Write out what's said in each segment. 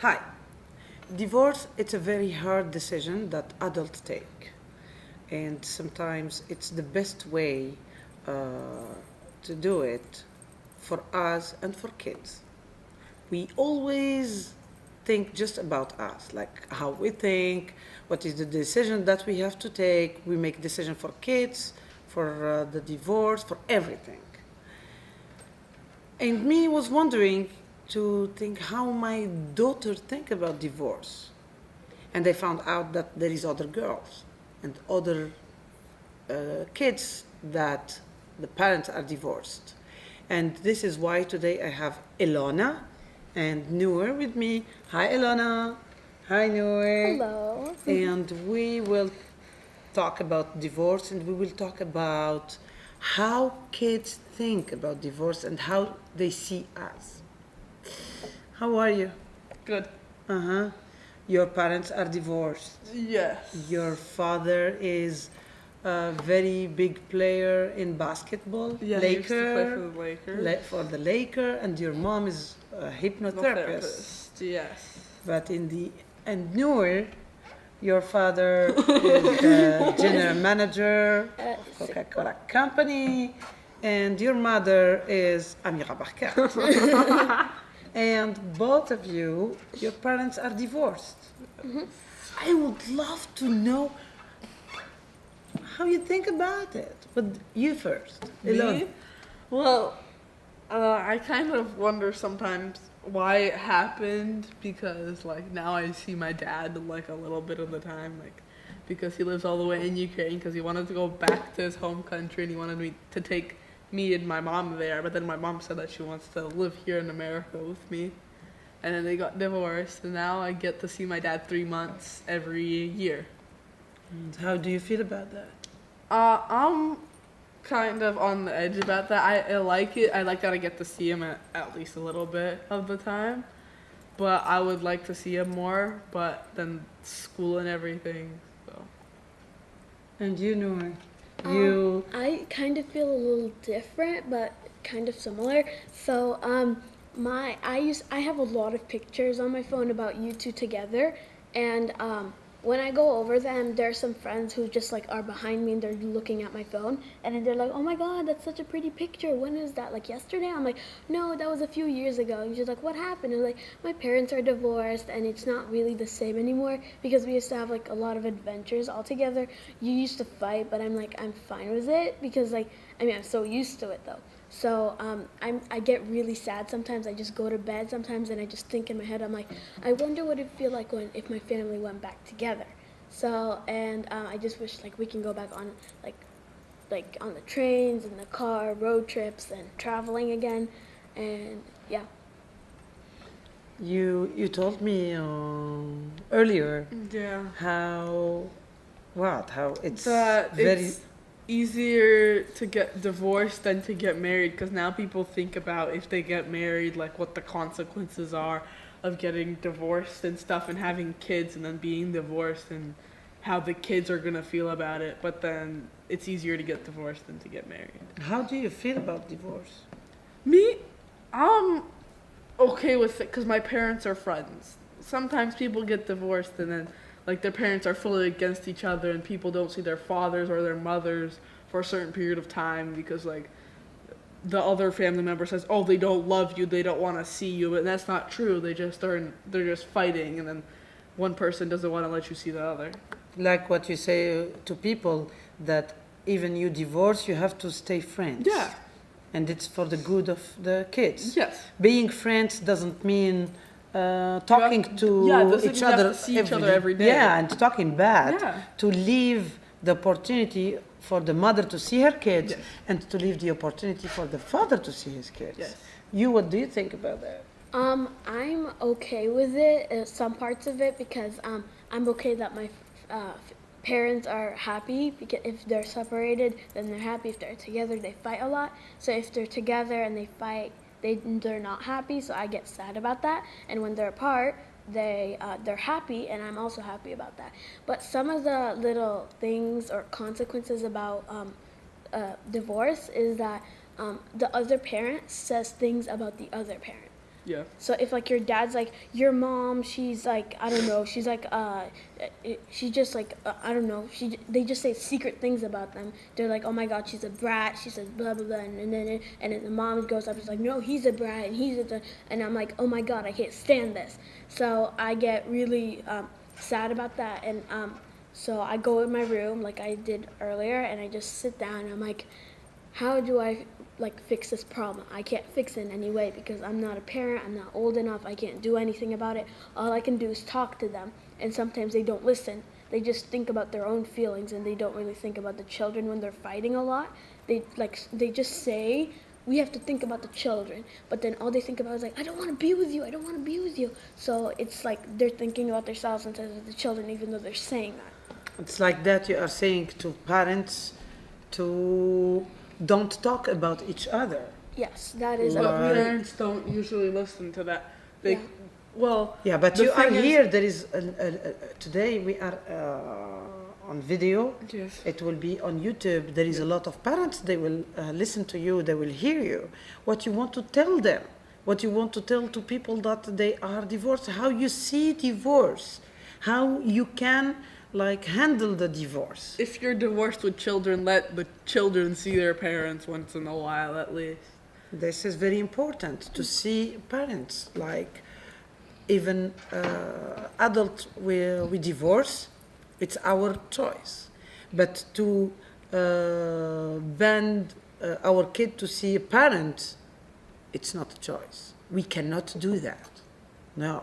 Hi. Divorce, it's a very hard decision that adults take. And sometimes it's the best way to do it for us and for kids. We always think just about us, like how we think, what is the decision that we have to take. We make decision for kids, for the divorce, for everything. And me was wondering to think how my daughter think about divorce. And I found out that there is other girls and other kids that the parents are divorced. And this is why today I have Ilona and Noor with me. Hi Ilona. Hi Noor. Hello. And we will talk about divorce and we will talk about how kids think about divorce and how they see us. How are you? Good. Uh-huh. Your parents are divorced. Yes. Your father is a very big player in basketball. Yeah, he used to play for the Lakers. For the Laker, and your mom is a hypnotherapist. Yes. But and Noor, your father is the general manager of Coca-Cola company, and your mother is Amira Barkat. And both of you, your parents are divorced. Mm-hmm. I would love to know how you think about it. But you first. Me? Well, I kind of wonder sometimes why it happened because, like, now I see my dad, like, a little bit of the time, like, because he lives all the way in Ukraine because he wanted to go back to his home country and he wanted me to take me and my mom there, but then my mom said that she wants to live here in America with me. And then they got divorced, and now I get to see my dad 3 months every year. And how do you feel about that? I'm kind of on the edge about that. I like it. I like that I get to see him at least a little bit of the time. But I would like to see him more, but then school and everything, so. And you, Noor? I kind of feel a little different, but kind of similar. So, I have a lot of pictures on my phone about you two together, and when I go over them, there are some friends who just like are behind me and they're looking at my phone, and then they're like, "Oh my God, that's such a pretty picture. When is that? Like yesterday?" I'm like, "No, that was a few years ago." And she's like, "What happened?" And like, my parents are divorced, and it's not really the same anymore because we used to have like a lot of adventures all together. You used to fight, but I'm fine with it because like I'm so used to it though. So I get really sad sometimes. I just go to bed sometimes and I just think in my head, I'm like, I wonder what it'd feel like if my family went back together. So and I just wish like we can go back on like on the trains and the car, road trips and traveling again, and yeah. You told me earlier Yeah. how it's That very it's easier to get divorced than to get married because now people think about if they get married, like what the consequences are of getting divorced and stuff and having kids and then being divorced and how the kids are going to feel about it. But then it's easier to get divorced than to get married. How do you feel about divorce? Me, I'm okay with it because my parents are friends. Sometimes people get divorced and then like their parents are fully against each other and people don't see their fathers or their mothers for a certain period of time because like the other family member says, "Oh, they don't love you, they don't want to see you," and that's not true. They're just fighting, and then one person doesn't want to let you see the other. Like what you say to people that even you divorce, you have to stay friends. Yeah. And it's for the good of the kids. Yes. Being friends doesn't mean talking to doesn't each mean you have other to see each other every day. Yeah, and talking bad. Yeah. To leave the opportunity for the mother to see her kids, Yes. and to leave the opportunity for the father to see his kids. Yes. What do you think about that? I'm okay with it, some parts of it, because I'm okay that my parents are happy, because if they're separated, then they're happy. If they're together, they fight a lot. So if they're together and they fight, they're not happy, so I get sad about that. And when they're apart, they're happy, and I'm also happy about that. But some of the little things or consequences about divorce is that the other parent says things about the other parent. Yeah. So if like your dad's like your mom, she's like I don't know, she's like she just like I don't know, they just say secret things about them. They're like, oh my God, she's a brat. She says blah blah blah, and then the mom goes up and is like, no, he's a brat and and I'm like, oh my God, I can't stand this. So I get really sad about that, and so I go in my room like I did earlier, and I just sit down and I'm like, how do I like fix this problem? I can't fix it in any way because I'm not a parent, I'm not old enough, I can't do anything about it. All I can do is talk to them, and sometimes they don't listen. They just think about their own feelings, and they don't really think about the children when they're fighting a lot. They just say, we have to think about the children, but then all they think about is like, I don't want to be with you, I don't want to be with you. So it's like they're thinking about themselves instead of the children, even though they're saying that. It's like that you are saying to parents to don't talk about each other. Yes, that is But a really... parents don't usually listen to that. They, Yeah. well, Yeah, but the you are thing is- here. There is today we are on video. Yes. It will be on YouTube. There is a lot of parents. They will listen to you. They will hear you. What you want to tell them. What you want to tell to people that they are divorced. How you see divorce. How you can like handle the divorce. If you're divorced with children, let the children see their parents once in a while at least. This is very important to see parents like even adult we divorce. It's our choice, but to ban our kid to see a parent, it's not a choice. We cannot do that. No.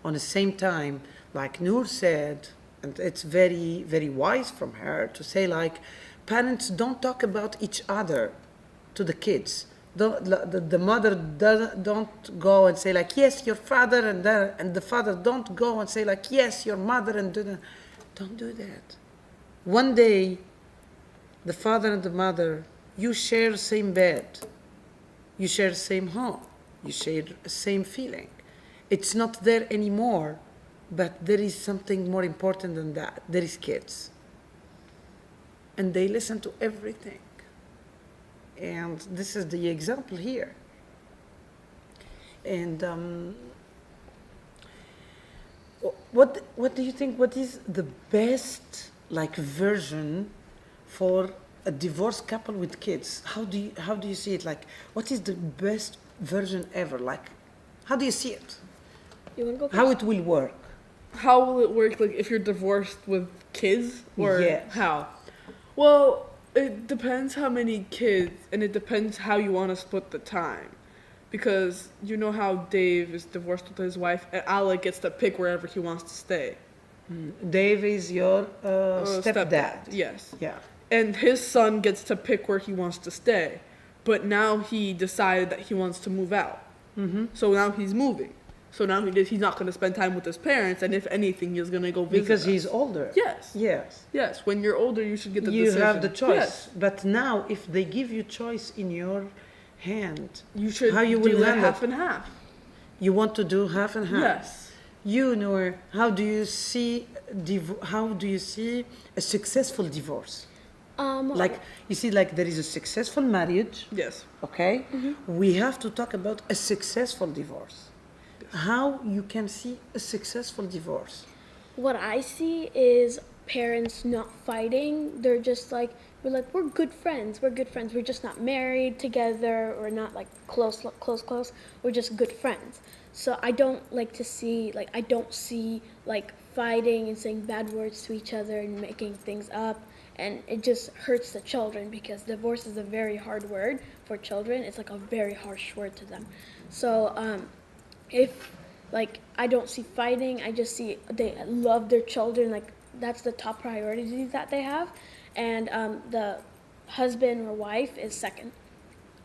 On the same time, like Noor said, and it's very, very wise from her to say like, parents don't talk about each other to the kids. The mother don't go and say like, yes, your father, and the father don't go and say like, yes, your mother, and don't do that. One day, the father and the mother, you share the same bed, you share the same home, you share the same feeling. It's not there anymore, but there is something more important than that. There is kids. And they listen to everything. And this is the example here. And what do you think? What is the best like version for a divorced couple with kids? How do you see it? Like, what is the best version ever? Like, how do you see it? You want to go first? How it will work? How will it work, like, if you're divorced with kids, or Yes. how? Well, it depends how many kids, and it depends how you want to split the time. Because you know how Dave is divorced with his wife, and Alec gets to pick wherever he wants to stay. Dave is your stepdad. Yes. Yeah. And his son gets to pick where he wants to stay. But now he decided that he wants to move out. Mm-hmm. So now he's moving. So now he's not going to spend time with his parents, and if anything, he's going to go visit Because us. he's older. Yes. Yes. Yes. When you're older, you should get the You decision. have the choice. Yes. But now, if they give you choice in your hand, You should How you do will that handle half and half. you want to do half and half. Yes. You, Noor, how do you see a successful divorce? Like, you see, like there is a successful marriage, Yes. okay? We have to talk about a successful divorce. How you can see a successful divorce? What I see is parents not fighting. They're just like, we're good friends. We're good friends. We're just not married together. We're not like close. We're just good friends. So I don't like to see, like, I don't see like fighting and saying bad words to each other and making things up. And it just hurts the children because divorce is a very hard word for children. It's like a very harsh word to them. So if like I don't see fighting, I just see they love their children. Like that's the top priority that they have, and the husband or wife is second.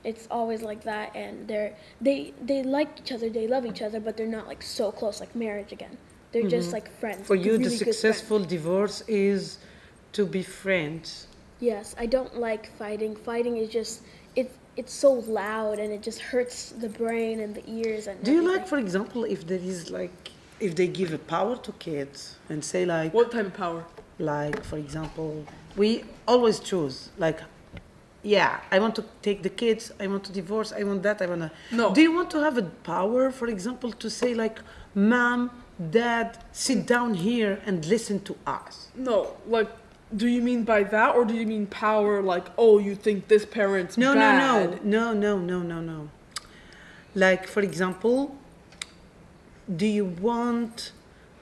It's always like that, and they like each other, they love each other, but they're not like so close like marriage again. They're just like friends. For you, really the good friends. successful divorce is to be friends. Yes, I don't like fighting. Fighting is just it's so loud and it just hurts the brain and the ears and Do you everything. like, for example, if there is like, if they give a power to kids and say like, What type of power? like for example, we always choose like yeah, I want to take the kids, I want to divorce, I want that, I want to. No. Do you want to have a power, for example, to say like, Mom, Dad, sit down here and listen to us? No, like, do you mean by that, or do you mean power? Like, oh, you think this parent's No, bad? no. Like, for example, do you want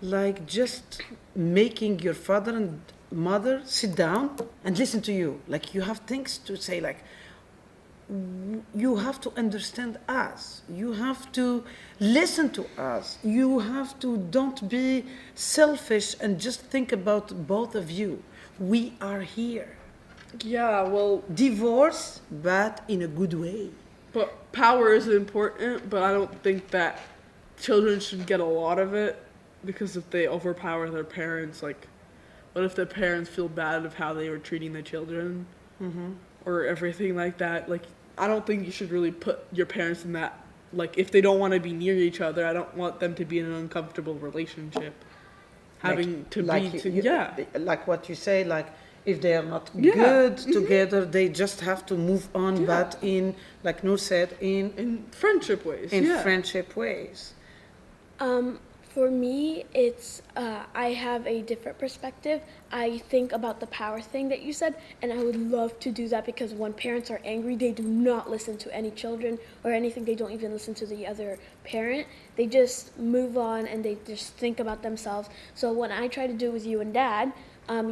like just making your father and mother sit down and listen to you? Like, you have things to say, like, you have to understand us, you have to listen to us, you have to don't be selfish and just think about both of you. We are here. Yeah, well, Divorce, but in a good way. but power is important, but I don't think that children should get a lot of it, because if they overpower their parents, like, what if their parents feel bad of how they were treating their children, or everything like that? Like, I don't think you should really put your parents in that. Like, if they don't want to be near each other, I don't want them to be in an uncomfortable relationship. Having to like be, you- like what you say, like if they are not Yeah. good together, they just have to move on. Yeah. But in, like Noor said, in friendship ways. in yeah. friendship ways. For me, it's I have a different perspective. I think about the power thing that you said, and I would love to do that, because when parents are angry, they do not listen to any children or anything. They don't even listen to the other parent. They just move on and they just think about themselves. So when I try to do with you and Dad,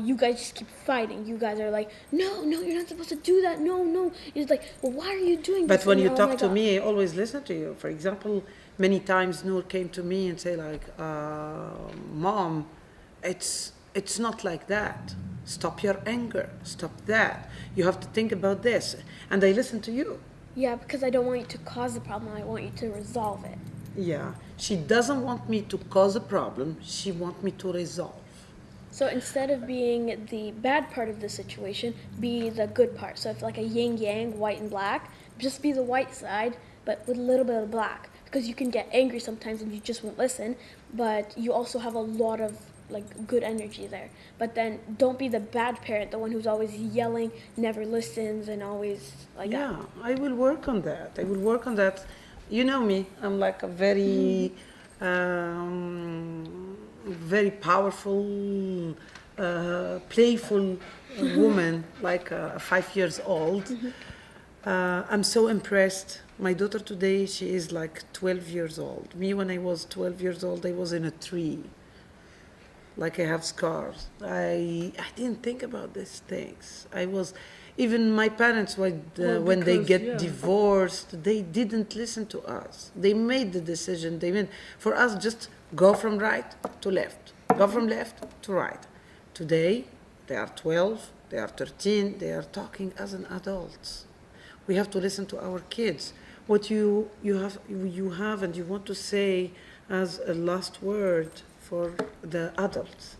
you guys just keep fighting. You guys are like, no, you're not supposed to do that. No. It's like, well, why are you doing this? But when And you oh talk my to God. me, I always listen to you. For example, many times Noor came to me and say like, Mom, it's not like that. Stop your anger. Stop that. You have to think about this. And I listen to you. Yeah, because I don't want you to cause the problem. I want you to resolve it. Yeah. She doesn't want me to cause a problem. She wants me to resolve. So instead of being the bad part of the situation, be the good part. So if like a yin yang, white and black, just be the white side, but with a little bit of black. Because you can get angry sometimes and you just won't listen, but you also have a lot of like good energy there. But then don't be the bad parent, the one who's always yelling, never listens, and always like Yeah, I will work on that. I will work on that. You know me, I'm like a very, very powerful, playful woman, like 5 years old. I'm so impressed. My daughter today, she is like 12 years old. Me, when I was 12 years old, I was in a tree. Like I have scars. I didn't think about these things. I was, even my parents, when they because, get yeah. divorced, they didn't listen to us. They made the decision. They made, for us, just go from right to left, go from left to right. Today, they are 12, they are 13, they are talking as an adults. We have to listen to our kids. What you have and you want to say as a last word for the adults.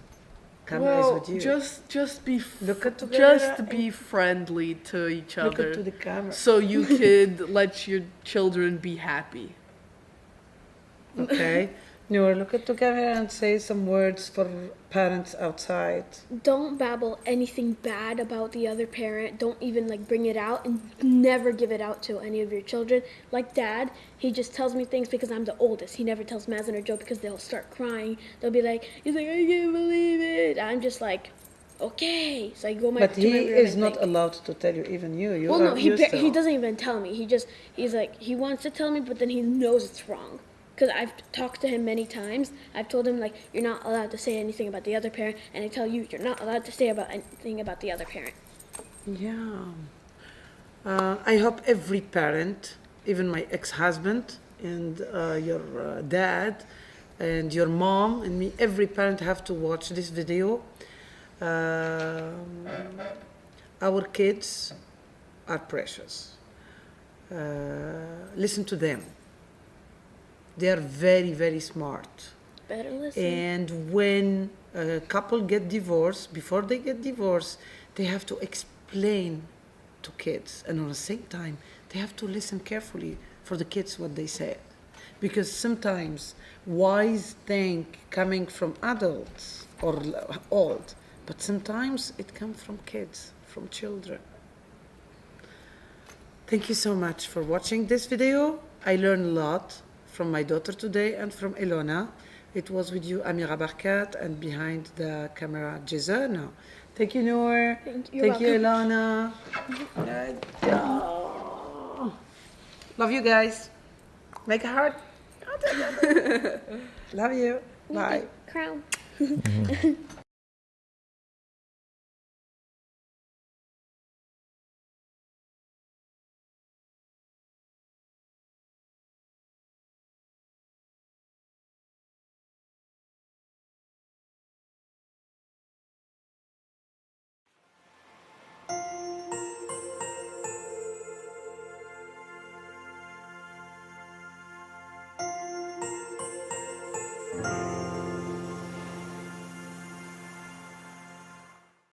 Camera is with you. just be Look at just be friendly to each other. Look into the camera. So you could let your children be happy. Okay. Noor, look at the camera and say some words for parents outside. don't babble anything bad about the other parent. Don't even like bring it out, and never give it out to any of your children. Like Dad, he just tells me things because I'm the oldest. He never tells Mazen or Joe because they'll start crying. They'll be like, he's like, I can't believe it. I'm just like, okay. So I go my But to he my room is and not think. allowed to tell you, even you. You Well, are no, used to. he doesn't even tell me. He's like, he wants to tell me, but then he knows it's wrong. Because I've talked to him many times. I've told him, like, you're not allowed to say anything about the other parent. And I tell you, you're not allowed to say about anything about the other parent. Yeah. I hope every parent, even my ex-husband and your dad and your mom and me, every parent have to watch this video. Our kids are precious. Listen to them. They are very, very smart. Better listen. And when a couple get divorced, before they get divorced, they have to explain to kids. And at the same time, they have to listen carefully for the kids what they say. Because sometimes wise thing coming from adults or old, but sometimes it comes from kids, from children. Thank you so much for watching this video. I learned a lot from my daughter today and from Ilona. It was with you, Amira Barkat, and behind the camera, Jason. Thank you, Noor. Thank you. Thank you, Ilona. Good job. Love you guys. Make a heart. Love you. Bye. Crown.